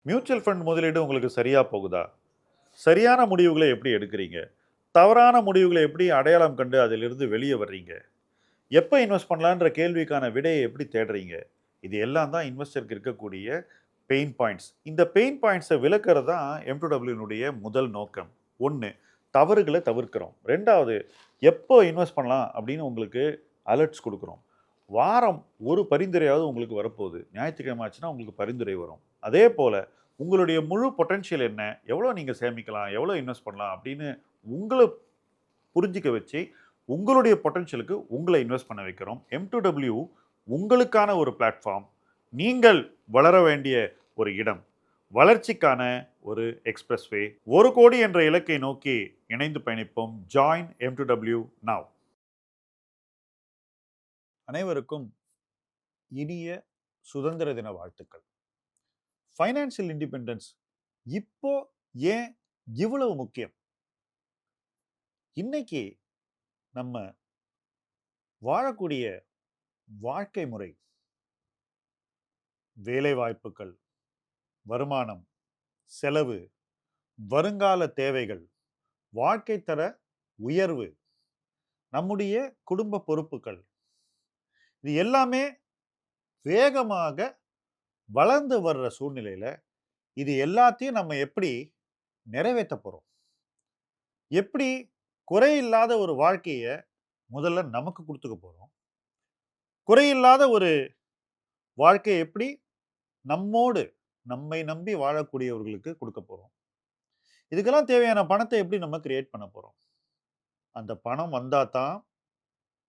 Mutual fund முதலீடு உங்களுக்கு சரியா போகுதா? சரியான முடிவுகள எப்படி எடுக்கிறீங்க? தவறான முடிவுகள எப்படி அடையாளம் கண்டு அதிலிருந்து வெளிய வர்றீங்க? எப்ப இன்வெஸ்ட் பண்ணலான்ற கேள்விக்கான விடைய எப்படி தேடுறீங்க? இது எல்லாம் தான் இன்வெஸ்டருக்கு இருக்கக்கூடிய பெயின் பாயிண்ட்ஸ். இந்த பெயின் பாயிண்ட்ஸ விலக்குறது தான் M2W முதல் நோக்கம். 1 தவறுகள தவிர்க்கிறோம். 2வது எப்போ இன்வெஸ்ட் பண்ணலாம் அப்படின்னு உங்களுக்கு அலர்ட்ஸ் குடுக்குறோம். வாரம் ஒரு பரிந்துரையாவது உங்களுக்கு வரப்போகுது. ஞாயிற்றுக்கிழமை ஆச்சுன்னா உங்களுக்கு பரிந்துரை வரும். அதேபோல உங்களுடைய முழு பொட்டன்ஷியல் என்ன? எவ்வளோ நீங்க சேமிக்கலாம்? எவ்வளோ இன்வெஸ்ட் பண்ணலாம்? அப்படின்னு உங்கள புரிஞ்சுக்க வச்சு, உங்களுடைய பொட்டன்ஷியலுக்கு உங்கள இன்வெஸ்ட் பண்ண வைக்கிறோம். M2W உங்களுக்கான ஒரு பிளாட்ஃபார்ம். நீங்கள் வளர வேண்டிய ஒரு இடம். வளர்ச்சிக்கான ஒரு எக்ஸ்பிரஸ்வே. 1,00,00,000 என்ற இலக்கை நோக்கி இணைந்து பயணிப்போம். Join M2W now. அனைவருக்கும் இனிய சுதந்திர தின வாழ்த்துக்கள். ஃபைனான்சியல் இண்டிபெண்டன்ஸ் இப்போ ஏன் இவ்வளவு முக்கியம்? இன்னைக்கு நம்ம வாழக்கூடிய வாழ்க்கை முறை, வேலை வாய்ப்புகள், வருமானம், செலவு, வருங்கால தேவைகள், வாழ்க்கை தர உயர்வு, நம்முடைய குடும்ப பொறுப்புகள், இது எல்லாமே வேகமாக வளர்ந்து வர்ற சூழ்நிலையில இது எல்லாத்தையும் நம்ம எப்படி நிறைவேத்த போறோம்? எப்படி குறையில்லாத ஒரு வாழ்க்கைய முதல்ல நமக்கு குடுத்துக்க போறோம்? குறையில்லாத ஒரு வாழ்க்கைய எப்படி நம்மோடு நம்மை நம்பி வாழக்கூடியவர்களுக்கு குடுக்க போறோம்? இதுக்கெல்லாம் தேவையான பணத்த எப்படி நம்ம கிரியேட் பண்ண போறோம்? அந்த பணம் வந்தா தான்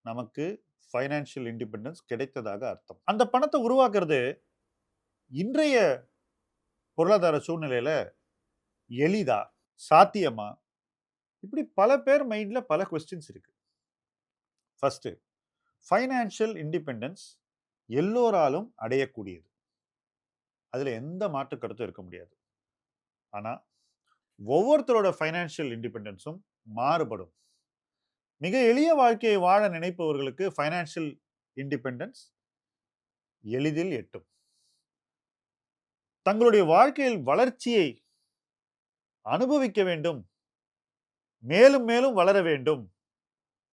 நமக்கு ஃபைனான்சியல் இண்டிபெண்டன்ஸ் கிடைத்ததாக அர்த்தம். அந்த பணத்த உருவாக்குறது இன்றைய பொருளாதார சூழ்நிலையில எளிதா? சாத்தியமா? இப்படி பல பேர் மைண்ட்ல பல கொஸ்டின்ஸ் இருக்கு. ஃபர்ஸ்ட் ஃபைனான்சியல் இண்டிபெண்டன்ஸ் எல்லோராலும் அடையக்கூடியது. அதுல எந்த மாற்று கருத்தும் இருக்க முடியாது. ஆனா ஒவ்வொருத்தரோட ஃபைனான்சியல் இண்டிபெண்டன்ஸும் மாறுபடும். மிக எளிய வாழ்க்கையை வாழ நினைப்பவர்களுக்கு ஃபைனான்சியல் இண்டிபெண்டன்ஸ் எளிதில் எட்டும். தங்களுடைய வாழ்க்கையில் வளர்ச்சியை அனுபவிக்க வேண்டும், மேலும் மேலும் வளர வேண்டும்,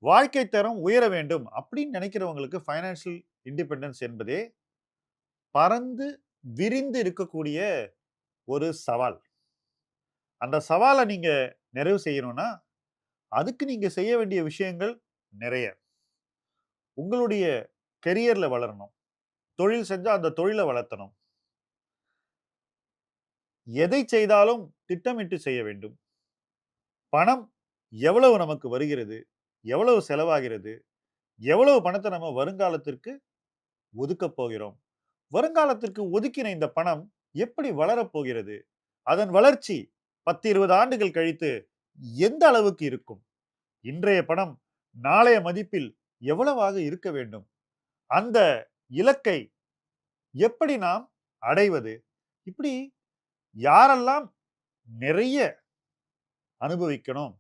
வாழ்க்கை தரம் உயர வேண்டும் அப்படின்னு நினைக்கிறவங்களுக்கு ஃபைனான்சியல் இண்டிபெண்டன்ஸ் என்பதே பறந்து விரிந்து இருக்கக்கூடிய ஒரு சவால். அந்த சவால நீங்க நிறைவு செய்யணும்னா, அதுக்கு நீங்க செய்ய வேண்டிய விஷயங்கள் நிறைய. உங்களுடைய கெரியர்ல வளரணும். தொழில் செஞ்சா அந்த தொழில வளர்த்தணும். எதை செய்தாலும் திட்டமிட்டு செய்ய வேண்டும். பணம் எவ்வளவு நமக்கு வருகிறது? எவ்வளவு செலவாகிறது? எவ்வளவு பணத்த நம்ம வருங்காலத்திற்கு ஒதுக்கப் போகிறோம்? வருங்காலத்திற்கு ஒதுக்கின இந்த பணம் எப்படி வளரப் போகிறது? அதன் வளர்ச்சி 10, 20 ஆண்டுகள் கழித்து எந்த அளவுக்கு இருக்கும்? இன்றைய பணம் நாளைய மதிப்பில் எவ்வளவாக இருக்க வேண்டும்? அந்த இலக்கை எப்படி நாம் அடைவது? இப்படி யாரெல்லாம் நிறைய அனுபவிக்கணும்,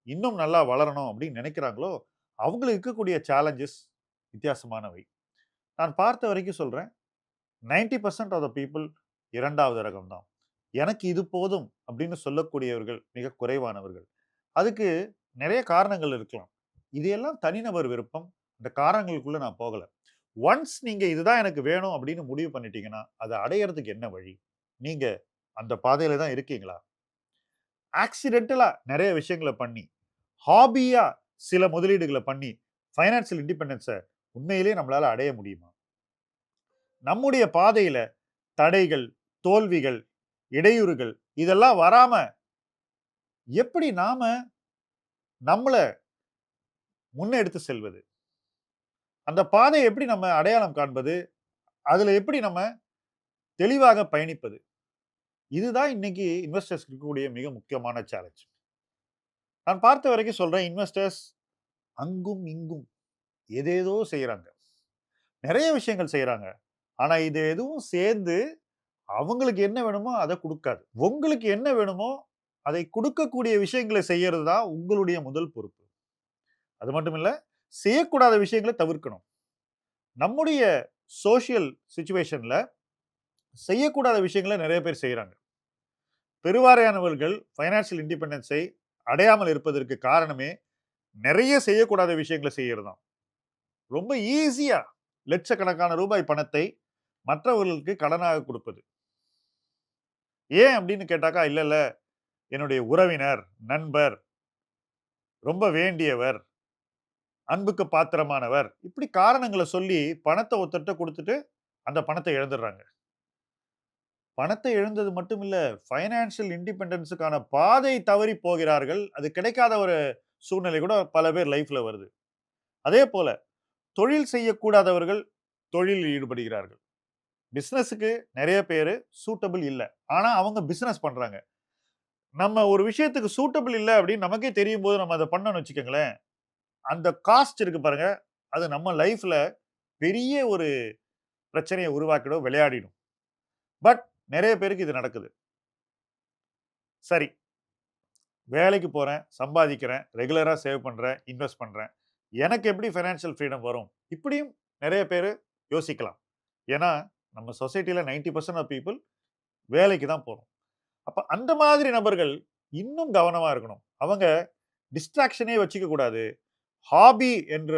இன்னும் நல்லா வளரணும் அப்படின்னு நினைக்கிறாங்களோ, அவங்களுக்கு இருக்கக்கூடிய சேலஞ்சஸ் வித்தியாசமானவை. நான் பார்த்த வரைக்கும் சொல்றேன். 90% ஆஃப் த பீப்பிள் 2வது ரகம் தான். எனக்கு இது போதும் அப்படின்னு சொல்லக்கூடியவர்கள் மிக குறைவானவர்கள். அதுக்கு நிறைய காரணங்கள் இருக்கலாம். இது எல்லாம் தனிநபர் விருப்பம். அந்த காரணங்களுக்குள்ள நான் போகல. ஒன்ஸ் நீங்க இதுதான் எனக்கு வேணும் அப்படின்னு முடிவு பண்ணிட்டீங்கன்னா, அத அடையறதுக்கு என்ன வழி? நீங்க அந்த பாதையில தான் இருக்கீங்களா? ஆக்சிடென்டலா நெறைய விஷயங்கள பண்ணி, ஹாபியா சில முதலீடுகள பண்ணி, ஃபைனான்சியல் இண்டிபெண்டன்ஸ உண்மையிலேயே நம்மளால அடைய முடியுமா? நம்முடைய பாதையில தடைகள், தோல்விகள், இடையூறுகள் இதெல்லாம் வராம எப்படி நாம நம்மள முன்னெடுத்து செல்வது? அந்த பாதைய எப்படி நம்ம அடையாளம் காண்பது? அதுல எப்படி நம்ம தெளிவாக பயணிப்பது? இதுதான் இன்னைக்கு இன்வெஸ்டர்ஸ்க்கு இருக்கக்கூடிய மிக முக்கியமான சேலஞ்ச். நான் பார்த்த வரைக்கும் சொல்றேன், இன்வெஸ்டர்ஸ் அங்கும், இங்கும் ஏதேதோ செய்றாங்க. நெறைய விஷயங்கள் செய்றாங்க. ஆனா இது எதுவும் சேர்ந்து அவங்களுக்கு என்ன வேணுமோ அத குடுக்காது. உங்களுக்கு என்ன வேணுமோ அதை குடுக்கக்கூடிய விஷயங்கள செய்யறது தான் உங்களுடைய முதல் பொறுப்பு. அது மட்டும் இல்ல, செய்யக்கூடாத விஷயங்கள தவிர்க்கணும். நம்முடைய சோசியல் சிச்சுவேஷன்ல செய்யக்கூடாத விஷயங்கள நெறைய பேர் செய்றாங்க. பெருவாரியானவர்கள் ஃபைனான்சியல் இண்டிபெண்டன்ஸை அடையாமல் இருப்பதற்கு காரணமே, நெறைய செய்யக்கூடாத விஷயங்கள செய்யறது தான். ரொம்ப ஈஸியா லட்சக்கணக்கான ரூபாய் பணத்தை மற்றவர்களுக்கு கடனாக குடுப்பது. ஏன் அப்படின்னு கேட்டாக்கா, இல்ல, இல்ல என்னுடைய உறவினர், நண்பர், ரொம்ப வேண்டியவர், அன்புக்கு பாத்திரமானவர், இப்படி காரணங்கள சொல்லி பணத்த ஒருத்தர்ட்ட குடுத்துட்டு, அந்த பணத்த இழந்துடுறாங்க. பணத்த இழந்தது மட்டும் இல்ல, ஃபைனான்சியல் இண்டிபெண்டன்ஸ்க்கான பாதை தவறி போகிறார்கள். அது கிடைக்காத ஒரு சூழ்நிலை கூட பல பேர் லைஃப்ல வருது. அதேபோல தொழில் செய்யக்கூடாதவர்கள் தொழிலில் ஈடுபடுகிறார்கள். பிசினஸ்க்கு நெறைய பேரு சூட்டபிள் இல்ல. ஆனா அவங்க பிசினஸ் பண்றாங்க. நம்ம ஒரு விஷயத்துக்கு சூட்டபிள் இல்ல அப்படின்னு நமக்கே தெரியும்போது நம்ம அத பண்ணோம்னு வச்சுக்கங்களேன், அந்த காஸ்ட் இருக்கு பாருங்க, அது நம்ம லைஃப்ல பெரிய ஒரு பிரச்சனைய உருவாக்கிடும், விளையாடிடும். பட் நெறைய பேருக்கு இது நடக்குது. சரி, வேலைக்கு போறேன், சம்பாதிக்கிறேன், ரெகுலரா சேவ் பண்றேன், இன்வெஸ்ட் பண்றேன். எனக்கு எப்படி ஃபைனான்சியல் ஃப்ரீடம் வரும்? இப்படியும் நெறைய பேரு யோசிக்கலாம். ஏன்னா, நம்ம சொசைட்டில 90% ஆஃப் பீப்பிள் வேலைக்கு தான் போறோம். அப்ப அந்த மாதிரி நபர்கள் இன்னும் கவனமா இருக்கணும். அவங்க டிஸ்ட்ராக்ஷனே வச்சுக்க கூடாது. ஹாபி என்ற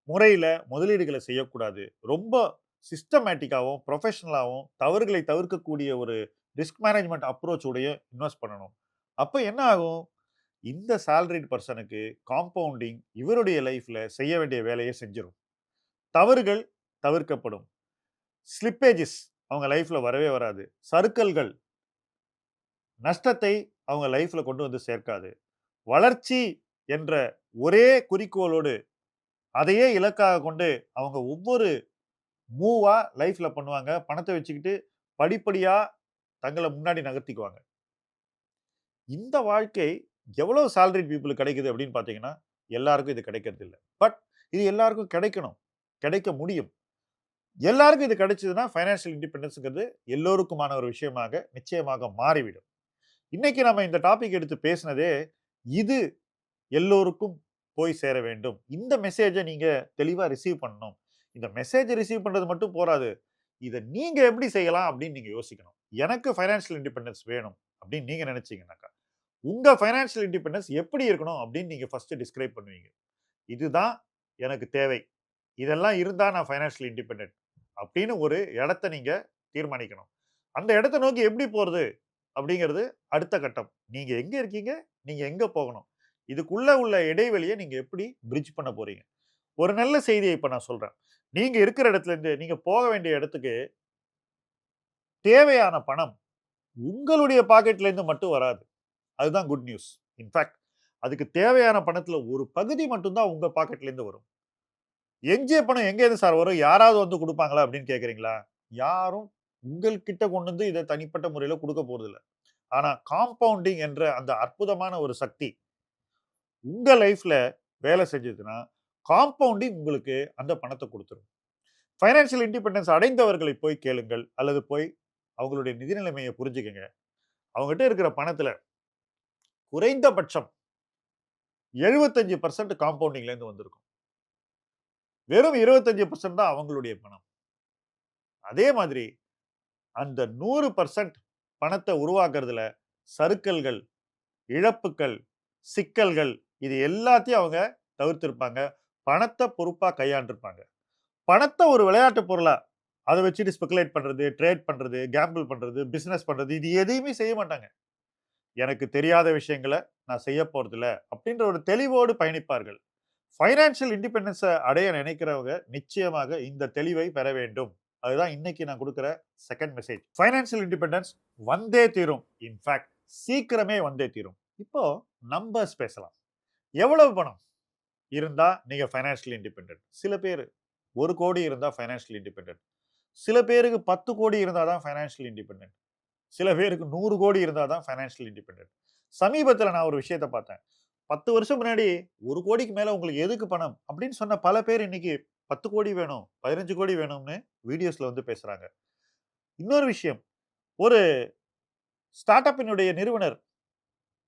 முறையில முதலீடுகள செய்யக்கூடாது. ரொம்ப சிஸ்டமேட்டிக்காவும், புரொஃபஷனலாவும் தவறுகளை தவிர்க்கக்கூடிய ஒரு ரிஸ்க் மேனேஜ்மென்ட் அப்ரோச் உடைய இன்வெஸ்ட் பண்ணணும். அப்ப என்ன ஆகும்? இந்த சாலரிட் பெர்சனுக்கு காம்பவுண்டிங் இவருடைய லைஃப்ல செய்ய வேண்டிய வேலைய செஞ்சிரும். தவறுகள் தவிர்க்கப்படும். ஸ்லிப்பேஜஸ் அவங்க லைஃப்ல வரவே வராது. சறுக்கல்கள், நஷ்டத்தை அவங்க லைஃப்ல கொண்டு வந்து சேர்க்காது. வளர்ச்சி என்ற ஒரே குறிக்கோளோடு, அதையே இலக்காக கொண்டு அவங்க ஒவ்வொரு மூவா லைஃப்ல பண்ணுவாங்க. பணத்த வச்சுக்கிட்டு படிப்படியா தங்கள முன்னாடி நகர்த்திக்குவாங்க. இந்த வாழ்க்கை எவ்வளவு சாலரிட் பீப்பிள்க்கு கிடைக்குது அப்படின்னு பார்த்தீங்கன்னா, எல்லாருக்கும் இது கிடைக்கிறது இல்ல. பட் இது எல்லாருக்கும் கிடைக்கணும். கிடைக்க முடியும். எல்லாருக்கும் இது கிடைச்சதுன்னா, ஃபைனான்சியல் இண்டிபெண்டன்ஸ்ங்கிறது எல்லோருக்குமான ஒரு விஷயமாக நிச்சயமாக மாறிவிடும். இன்னைக்கு நம்ம இந்த டாபிக் எடுத்து பேசினதே, இது எல்லோருக்கும் போய் சேர வேண்டும். இந்த மெசேஜ நீங்க தெளிவா ரிசீவ் பண்ணணும். இந்த மெசேஜ ரிசீவ் பண்றது மட்டும் போராது. இத நீங்க எப்படி செய்யலாம் அப்படின்னு நீங்க யோசிக்கணும். எனக்கு ஃபைனான்சியல் இண்டிபெண்டன்ஸ் வேணும் அப்படின்னு நீங்க நினைச்சீங்கன்னாக்கா, உங்க ஃபைனான்சியல் இண்டிபெண்டன்ஸ் எப்படி இருக்கணும் அப்படின்னு நீங்க ஃபர்ஸ்ட் டிஸ்கிரைப் பண்ணுவீங்க. இதுதான் எனக்கு தேவை. இதெல்லாம் இருந்தா நான் ஃபைனான்சியல் இண்டிபெண்டன்ட் அப்படின்னு ஒரு இடத்த நீங்க தீர்மானிக்கணும். அந்த இடத்த நோக்கி எப்படி போறது அப்படிங்கிறது அடுத்த கட்டம். நீங்க எங்க இருக்கீங்க? நீங்க எங்க போகணும்? இதுக்குள்ள உள்ள இடைவெளிய நீங்க எப்படி பிரிட்ஜ் பண்ண போறீங்க? ஒரு நல்ல செய்திய இப்ப நான் சொல்றேன். நீங்க இருக்கிற இடத்துல இருந்து நீங்க போக வேண்டிய இடத்துக்கு தேவையான பணம் உங்களுடைய பாக்கெட்ல இருந்து மட்டும் வராது. அதுதான் குட் நியூஸ். இன்ஃபாக்ட் அதுக்கு தேவையான பணத்துல ஒரு பகுதி மட்டும் தான் உங்க பாக்கெட்ல இருந்து வரும். எஞ்சிய பணம் எங்க இருந்து சார் வரும்? யாராவது வந்து குடுப்பாங்களா அப்படின்னு கேட்கிறீங்களா? யாரும் உங்கள்கிட்ட கொண்டு வந்து இத தனிப்பட்ட முறையில குடுக்க போறதில்ல. ஆனா காம்பவுண்டிங் என்ற அந்த அற்புதமான ஒரு சக்தி உங்க லைஃப்ல வேலை செஞ்சதுன்னா, காம்பவுண்டிங் உங்களுக்கு அந்த பணத்த குடுத்துரும். ஃபைனான்சியல் இண்டிபெண்டன்ஸ் அடைந்தவர்களை போய் கேளுங்கள். அல்லது போய் அவங்களுடைய நிதி நிலைமைய புரிஞ்சுக்கங்க. அவங்ககிட்ட இருக்கிற பணத்துல குறைந்தபட்சம் 75% காம்பவுண்டிங்ல இருந்து வந்திருக்கும். வெறும் 25% தான் அவங்களுடைய பணம். அதே மாதிரி அந்த 100% பணத்த உருவாக்குறதுல சறுக்கல்கள், இழப்புக்கள், சிக்கல்கள் இது எல்லாத்தையும் அவங்க தவிர்த்திருப்பாங்க. பணத்த பொறுப்பா கையாண்டிருப்பாங்க. பணத்த ஒரு விளையாட்டு பொருளா, அத வச்சுட்டு ஸ்பெகுலேட் பண்றது, ட்ரேட் பண்றது, கேம்பிள் பண்றது, பிசினஸ் பண்றது இது எதையுமே செய்ய மாட்டாங்க. எனக்கு தெரியாத விஷயங்கள நான் செய்ய போறதில்ல அப்படின்ற ஒரு தெளிவோடு பயணிப்பார்கள். ஃபைனான்சியல் இண்டிபெண்டன்ஸ அடைய நினைக்கிறவங்க நிச்சயமாக இந்த தெளிவை பெற வேண்டும். அதுதான் இன்னைக்கு நான் குடுக்கிற செகண்ட் மெசேஜ். ஃபைனான்சியல் இண்டிபெண்டன்ஸ் வந்தே தீரும். இன்ஃபாக்ட் சீக்கிரமே வந்தே தீரும். இப்போ நம்பர்ஸ் பேசலாம். எவ்வளவு பணம் இருந்தா நீங்க ஃபைனான்சியல் இண்டிபெண்டன்ட்? சில பேரு 1,00,00,000 இருந்தா ஃபைனான்சியல் இண்டிபெண்டன்ட். சில பேருக்கு 10,00,00,000 இருந்தா தான் ஃபைனான்சியல் இண்டிபெண்டன்ட். சில பேருக்கு 100,00,00,000 இருந்தா தான் ஃபைனான்சியல் இண்டிபெண்டன்ட். சமீபத்தில நான் ஒரு விஷயத்த பார்த்தேன். 10 வருஷம் முன்னாடி 1,00,00,000க்கு மேல உங்களுக்கு எதுக்கு பணம்? அப்படின்னு சொன்ன பல பேர் இன்னைக்கு 10,00,00,000 வேணும், 15,00,00,000 வேணும்னு வீடியோஸ்ல வந்து பேசுறாங்க. இன்னொரு விஷயம், ஒரு ஸ்டார்ட் அப்பினுடைய நிறுவனர்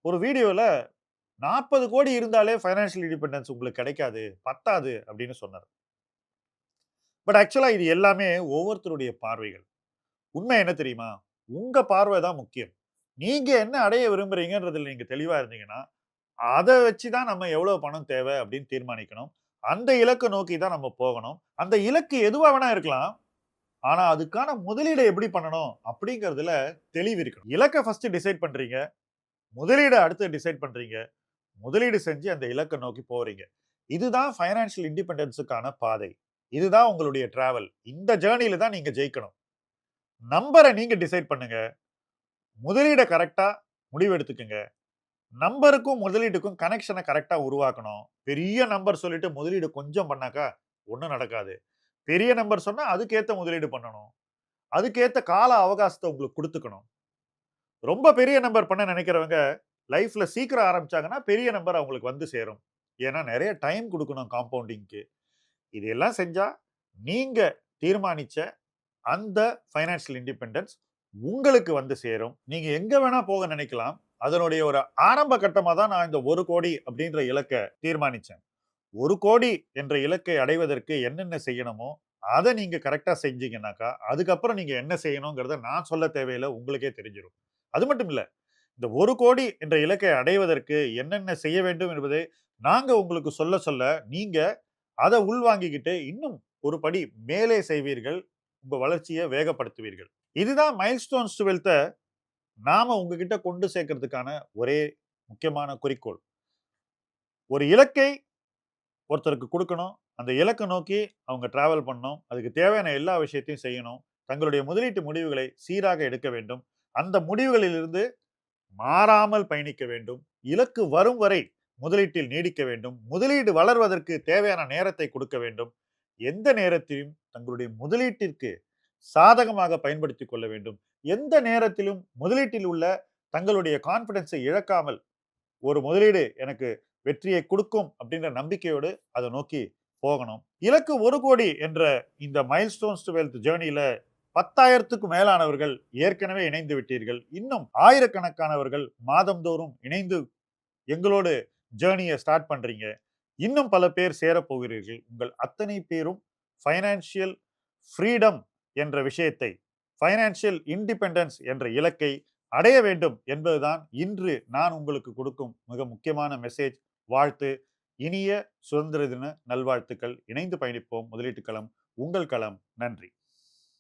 ஒரு வீடியோல 40,00,00,000 இருந்தாலே ஃபைனான்சியல் இண்டிபெண்டன்ஸ் உங்களுக்கு கிடைக்காது, பத்தாது அப்படின்னு சொன்னாரு. பட் ஆக்சுவலா இது எல்லாமே ஒவ்வொருத்தருடைய பார்வைகள். உண்மை என்ன தெரியுமா? உங்க பார்வை தான் முக்கியம். நீங்க என்ன அடைய விரும்புறீங்கன்றதுல நீங்க தெளிவா இருந்தீங்கன்னா, அத வச்சு தான் நம்ம எவ்வளவு பணம் தேவை அப்படின்னு தீர்மானிக்கணும். அந்த இலக்க நோக்கி தான் நம்ம போகணும். அந்த இலக்கு எதுவா வேணா இருக்கலாம். ஆனா, அதுக்கான முதலீட எப்படி பண்ணணும் அப்படிங்கிறதுல தெளிவு இருக்கணும். இலக்க ஃபர்ஸ்ட் டிசைட் பண்றீங்க. முதலீட அடுத்து டிசைட் பண்றீங்க. முதலீடு செஞ்சு அந்த இலக்க நோக்கி போறீங்க. இதுதான் பைனான்சியல் இண்டிபெண்டன்ஸ்க்கான பாதை. இதுதான் உங்களுடைய டிராவல். இந்த ஜர்னில தான் நீங்க ஜெயிக்கணும். நம்பர நீங்க டிசைட் பண்ணுங்க. முதலீட கரெக்ட்டா முடிவெடுத்துக்கங்க. நம்பருக்கும் முதலீட்டுக்கும் கனெக்ஷன கரெக்ட்டா உருவாக்கணும். பெரிய நம்பர் சொல்லிட்டு முதலீடு கொஞ்சம் பண்ணாக்கா ஒண்ணும் நடக்காது. பெரிய நம்பர் சொன்னா அதுக்கேத்த முதலீடு பண்ணணும். அதுக்கேத்த கால அவகாசத்த உங்களுக்கு குடுத்துக்கணும். ரொம்ப பெரிய நம்பர் பண்ண நெனைக்கிறவங்க, லைஃப்ல சீக்கிரம் ஆரம்பிச்சாங்கன்னா, பெரிய நம்பர் அவங்களுக்கு வந்து சேரும். ஏன்னா நெறைய டைம் குடுக்கணும் காம்பவுண்டிங்க்கு. இது எல்லாம் செஞ்சா, நீங்க தீர்மானிச்ச அந்த பைனான்சியல் இண்டிபெண்டன்ஸ் உங்களுக்கு வந்து சேரும். நீங்க எங்க வேணா போக நினைக்கலாம். அதனுடைய ஒரு ஆரம்ப கட்டமா தான் நான் இந்த 1,00,00,000 அப்படின்ற இலக்க தீர்மானிச்சேன். 1,00,00,000 என்ற இலக்கை அடைவதற்கு என்னென்ன செய்யணுமோ, அத நீங்க கரெக்ட்டா செஞ்சீங்கன்னாக்கா, அதுக்கப்புறம் நீங்க என்ன செய்யணும்ங்கிறத நான் சொல்ல தேவையில்ல. உங்களுக்கே தெரிஞ்சிரும். அது மட்டும் இல்ல. இந்த 1,00,00,000 என்ற இலக்கை அடைவதற்கு என்னென்ன செய்ய வேண்டும் என்பதை நாங்க உங்களுக்கு சொல்ல சொல்ல, நீங்க அத உள்வாங்கிக்கிட்டு இன்னும் ஒரு படி மேலே செய்வீர்கள். உங்க வளர்ச்சிய வேகப்படுத்துவீர்கள். இதுதான் மைல்ஸ்டோன்ஸ் டூ வெல்த்த நாம உங்ககிட்ட கொண்டு சேர்க்கிறதுக்கான ஒரே முக்கியமான குறிக்கோள். ஒரு இலக்கை ஒருத்தருக்கு குடுக்கணும். அந்த இலக்க நோக்கி அவங்க டிராவல் பண்ணணும். அதுக்கு தேவையான எல்லா விஷயத்தையும் செய்யணும். தங்களுடைய முதலீட்டு முடிவுகளை சீராக எடுக்க வேண்டும். அந்த முடிவுகளிலிருந்து மாறாமல் பயணிக்க வேண்டும். இலக்கு வரும் வரை முதலீட்டில் நீடிக்க வேண்டும். முதலீடு வளர்வதற்கு தேவையான நேரத்தை கொடுக்க வேண்டும். எந்த நேரத்திலும் தங்களுடைய முதலீட்டிற்கு சாதகமாக பயன்படுத்திக் கொள்ள வேண்டும். எந்த நேரத்திலும் முதலீட்டில் உள்ள தங்களுடைய கான்ஃபிடன்ஸை இழக்காமல் ஒரு முதலீடு எனக்கு வெற்றியை குடுக்கும் அப்படின்ற நம்பிக்கையோடு அத நோக்கி போகணும். இலக்கு 1,00,00,000 என்ற இந்த மைல்ஸ்டோன்ஸ் டூ வெல்த் ஜர்னில 10,000க்கும் மேலானவர்கள் ஏற்கனவே இணைந்து விட்டீர்கள். இன்னும் ஆயிரக்கணக்கானவர்கள் மாதம்தோறும் இணைந்து எங்களோடு ஜர்னிய ஸ்டார்ட் பண்றீங்க. இன்னும் பல பேர் சேரப் போகிறீர்கள். உங்கள் அத்தனை பேரும் பைனான்சியல் ஃப்ரீடம் என்ற விஷயத்தை, பைனான்சியல் இண்டிபெண்டன்ஸ் என்ற இலக்கை அடைய வேண்டும் என்பதுதான் இன்று நான் உங்களுக்கு கொடுக்கும் மிக முக்கியமான மெசேஜ், வாழ்த்து. இனிய சுதந்திர தின நல்வாழ்த்துக்கள். இணைந்து பயணிப்போம். முதலீட்டு களம் உங்கள் களம். நன்றி.